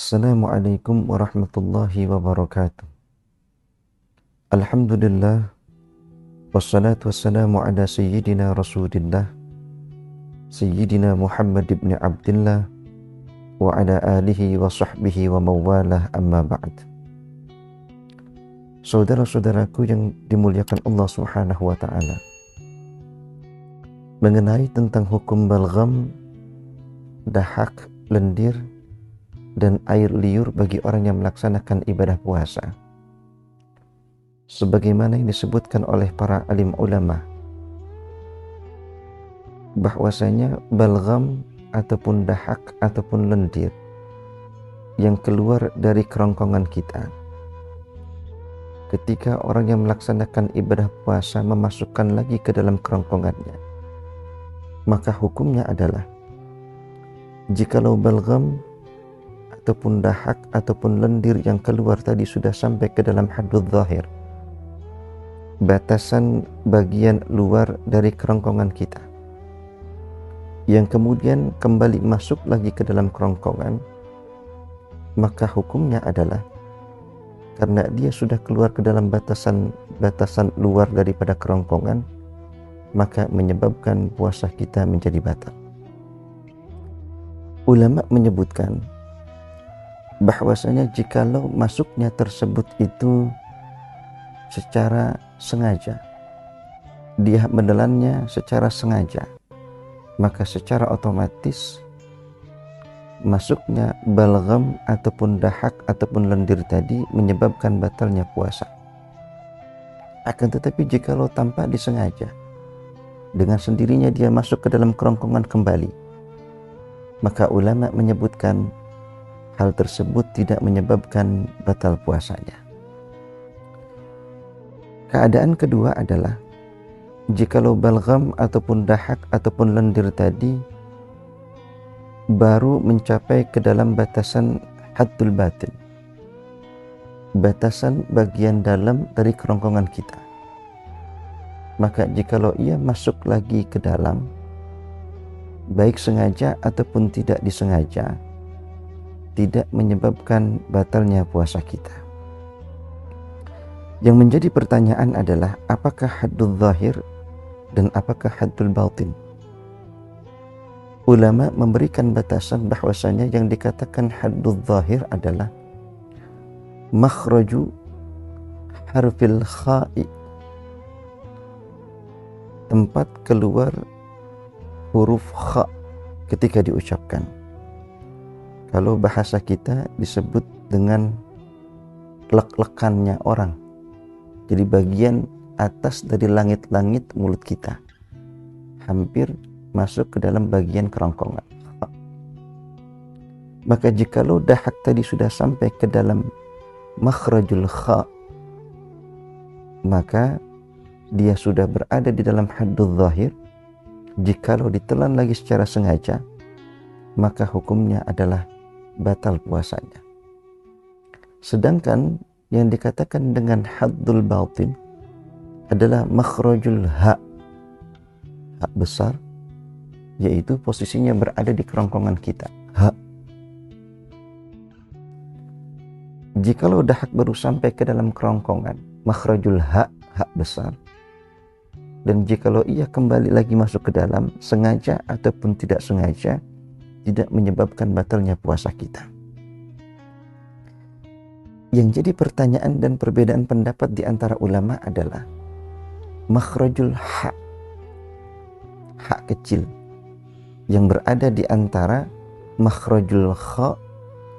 Assalamualaikum warahmatullahi wabarakatuh. Alhamdulillah, wassalatu wassalamu ala sayyidina rasulillah, sayyidina Muhammad ibn Abdullah, wa ala alihi wa sahbihi wa mawalah, amma ba'd. Saudara-saudaraku yang dimuliakan Allah subhanahu wa ta'ala, mengenai tentang hukum balgham, dahak, lendir, dan air liur bagi orang yang melaksanakan ibadah puasa, sebagaimana yang disebutkan oleh para alim ulama, bahwasanya balgham ataupun dahak ataupun lendir yang keluar dari kerongkongan kita ketika orang yang melaksanakan ibadah puasa memasukkan lagi ke dalam kerongkongannya, maka hukumnya adalah jikalau balgham ataupun dahak ataupun lendir yang keluar tadi sudah sampai ke dalam haddul zahir, batasan bagian luar dari kerongkongan kita, yang kemudian kembali masuk lagi ke dalam kerongkongan, maka hukumnya adalah karena dia sudah keluar ke dalam batasan luar daripada kerongkongan, maka menyebabkan puasa kita menjadi batal. Ulama menyebutkan bahwasanya jikalau masuknya tersebut itu secara sengaja, dia menelannya secara sengaja, maka secara otomatis masuknya balgham ataupun dahak ataupun lendir tadi menyebabkan batalnya puasa. Akan tetapi jikalau tanpa disengaja, dengan sendirinya dia masuk ke dalam kerongkongan kembali, maka ulama menyebutkan hal tersebut tidak menyebabkan batal puasanya. Keadaan kedua adalah jikalau balgham ataupun dahak ataupun lendir tadi baru mencapai ke dalam batasan haddul batin, batasan bagian dalam dari kerongkongan kita, maka jikalau ia masuk lagi ke dalam, baik sengaja ataupun tidak disengaja, tidak menyebabkan batalnya puasa kita. Yang menjadi pertanyaan adalah apakah haddul zahir dan apakah haddul batin? Ulama memberikan batasan bahwasanya yang dikatakan haddul zahir adalah makhraju harfil kha'i, tempat keluar huruf kha ketika diucapkan. Kalau bahasa kita disebut dengan lek-lekannya orang, jadi bagian atas dari langit-langit mulut kita hampir masuk ke dalam bagian kerongkongan. Maka jikalau dahak tadi sudah sampai ke dalam makhrajul kha, maka dia sudah berada di dalam haddul zahir. Jikalau ditelan lagi secara sengaja, maka hukumnya adalah batal puasanya. Sedangkan yang dikatakan dengan haddul batin adalah makhrajul ha besar, yaitu posisinya berada di kerongkongan kita, ha. Jikalau dahak baru sampai ke dalam kerongkongan, makhrajul ha besar, dan jikalau ia kembali lagi masuk ke dalam sengaja ataupun tidak sengaja, tidak menyebabkan batalnya puasa kita. Yang jadi pertanyaan dan perbedaan pendapat di antara ulama adalah makhrajul ha kecil yang berada di antara makhrajul kha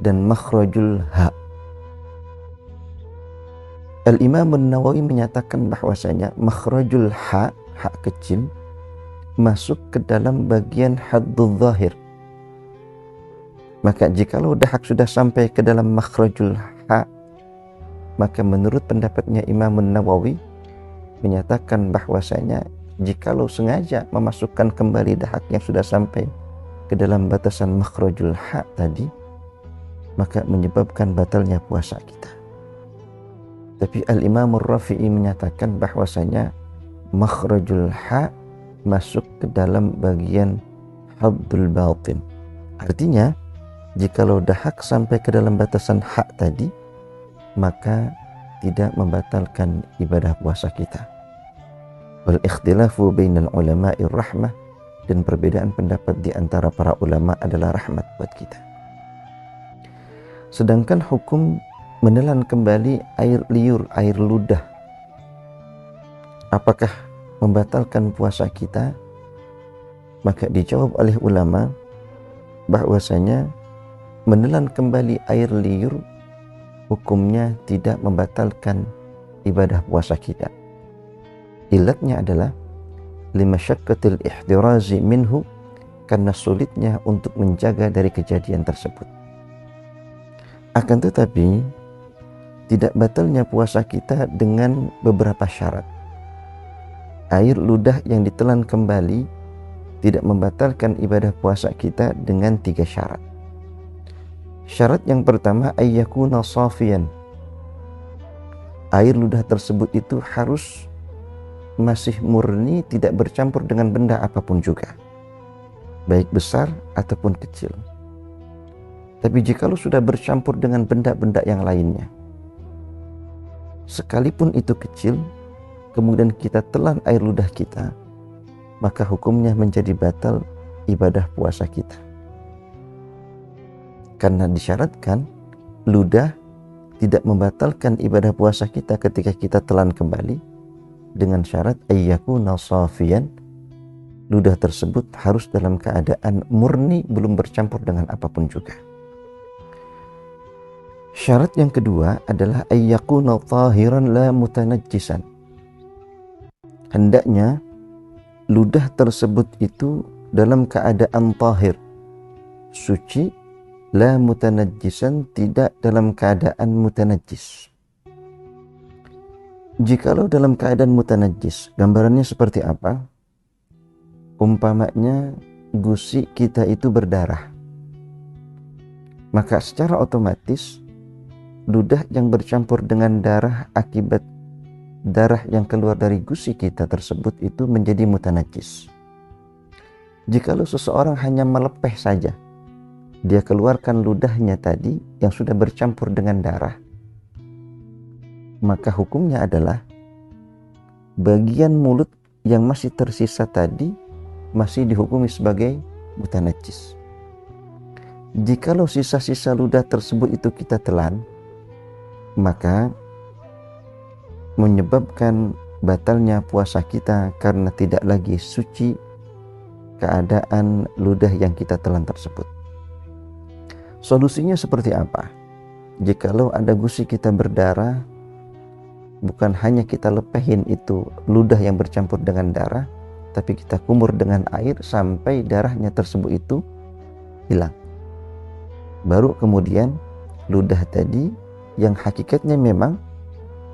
dan makhrajul ha. Al-Imam An-Nawawi menyatakan bahwasanya makhrajul ha kecil masuk ke dalam bagian haddul zahir. Maka jikalau dahak sudah sampai ke dalam makhrajul ha, maka menurut pendapatnya Imam An-Nawawi menyatakan bahwasanya jikalau sengaja memasukkan kembali dahak yang sudah sampai ke dalam batasan makhrajul ha tadi, maka menyebabkan batalnya puasa kita. Tapi Al-Imam Ar-Rafi'i menyatakan bahwasanya makhrajul ha masuk ke dalam bagian haddul batin. Artinya Jikalau dahak sampai ke dalam batasan hak tadi, maka tidak membatalkan ibadah puasa kita. Wal ikhtilafu bainal ulama'ir rahmah, dan perbedaan pendapat di antara para ulama adalah rahmat buat kita. Sedangkan hukum menelan kembali air liur, air ludah, apakah membatalkan puasa kita? Maka dijawab oleh ulama bahwasanya menelan kembali air liur hukumnya tidak membatalkan ibadah puasa kita. Ilatnya adalah limasyaqqatil ihtirazi minhu, karena sulitnya untuk menjaga dari kejadian tersebut. Akan tetapi tidak batalnya puasa kita dengan beberapa syarat. Air ludah yang ditelan kembali tidak membatalkan ibadah puasa kita dengan 3 syarat. Syarat yang pertama, ayyakuna safiyan. Air ludah tersebut itu harus masih murni, tidak bercampur dengan benda apapun juga, baik besar ataupun kecil. Tapi jikalau sudah bercampur dengan benda-benda yang lainnya, sekalipun itu kecil, kemudian kita telan air ludah kita, maka hukumnya menjadi batal ibadah puasa kita. Karena disyaratkan ludah tidak membatalkan ibadah puasa kita ketika kita telan kembali, dengan syarat ayyakuna safiyan, ludah tersebut harus dalam keadaan murni, belum bercampur dengan apapun juga. Syarat yang kedua adalah ayyakuna tahiran la mutanajjisan. Hendaknya ludah tersebut itu dalam keadaan tahir, suci, la mutanajjisan, tidak dalam keadaan mutanajjis. Jikalau dalam keadaan mutanajjis, gambarannya seperti apa? Umpamanya gusi kita itu berdarah, maka secara otomatis ludah yang bercampur dengan darah akibat darah yang keluar dari gusi kita tersebut itu menjadi mutanajjis. Jikalau seseorang hanya melepeh saja, dia keluarkan ludahnya tadi yang sudah bercampur dengan darah, maka hukumnya adalah bagian mulut yang masih tersisa tadi masih dihukumi sebagai mutanajjis. Jikalau sisa-sisa ludah tersebut itu kita telan, maka menyebabkan batalnya puasa kita karena tidak lagi suci keadaan ludah yang kita telan tersebut. Solusinya seperti apa? Jikalau ada gusi kita berdarah, bukan hanya kita lepehin itu ludah yang bercampur dengan darah, tapi kita kumur dengan air sampai darahnya tersebut itu hilang. Baru kemudian ludah tadi yang hakikatnya memang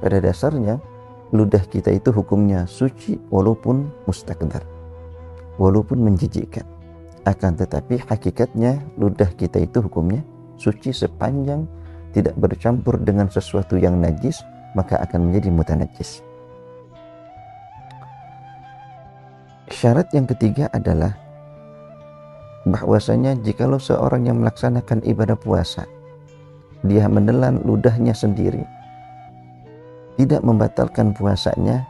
pada dasarnya ludah kita itu hukumnya suci walaupun mustakdar, walaupun menjijikkan. Akan tetapi hakikatnya ludah kita itu hukumnya suci sepanjang tidak bercampur dengan sesuatu yang najis, maka akan menjadi mutanajjis. Syarat yang ketiga adalah bahwasanya jikalau seorang yang melaksanakan ibadah puasa, dia menelan ludahnya sendiri, tidak membatalkan puasanya,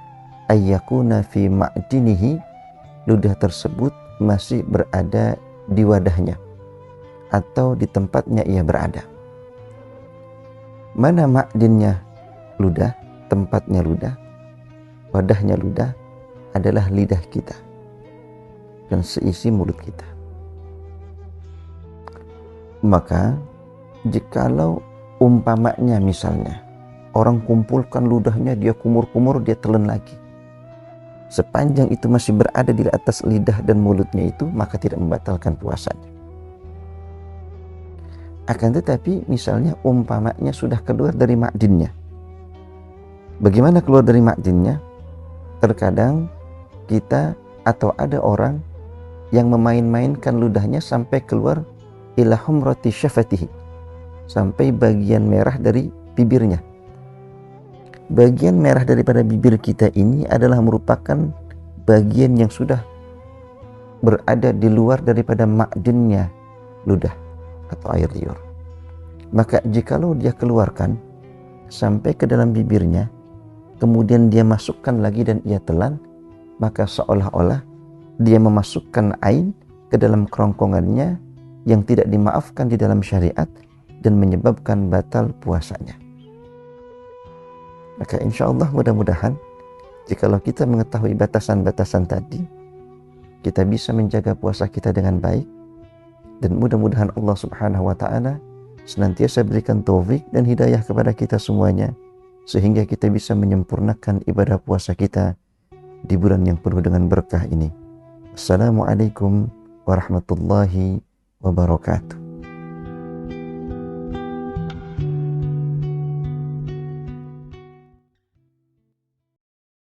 ayyakuna fi ma'dinihi, ludah tersebut masih berada di wadahnya atau di tempatnya ia berada. Mana ma'dinnya ludah, tempatnya ludah, wadahnya ludah adalah lidah kita dan seisi mulut kita. Maka jikalau umpamanya misalnya orang kumpulkan ludahnya, dia kumur-kumur, dia telan lagi, sepanjang itu masih berada di atas lidah dan mulutnya itu, maka tidak membatalkan puasanya. Akan tetapi misalnya umpamanya sudah keluar dari ma'dinnya. Bagaimana keluar dari ma'dinnya? Terkadang kita atau ada orang yang memain-mainkan ludahnya sampai keluar ila humrati syafatihi, sampai bagian merah dari bibirnya. Bagian merah daripada bibir kita ini adalah merupakan bagian yang sudah berada di luar daripada ma'dinnya ludah atau air liur. Maka jikalau dia keluarkan sampai ke dalam bibirnya, kemudian dia masukkan lagi dan ia telan, maka seolah-olah dia memasukkan ain ke dalam kerongkongannya yang tidak dimaafkan di dalam syariat dan menyebabkan batal puasanya. Maka insya Allah mudah-mudahan jikalau kita mengetahui batasan-batasan tadi, kita bisa menjaga puasa kita dengan baik, dan mudah-mudahan Allah Subhanahu wa Ta'ala senantiasa berikan taufik dan hidayah kepada kita semuanya, sehingga kita bisa menyempurnakan ibadah puasa kita di bulan yang penuh dengan berkah ini. Assalamualaikum warahmatullahi wabarakatuh.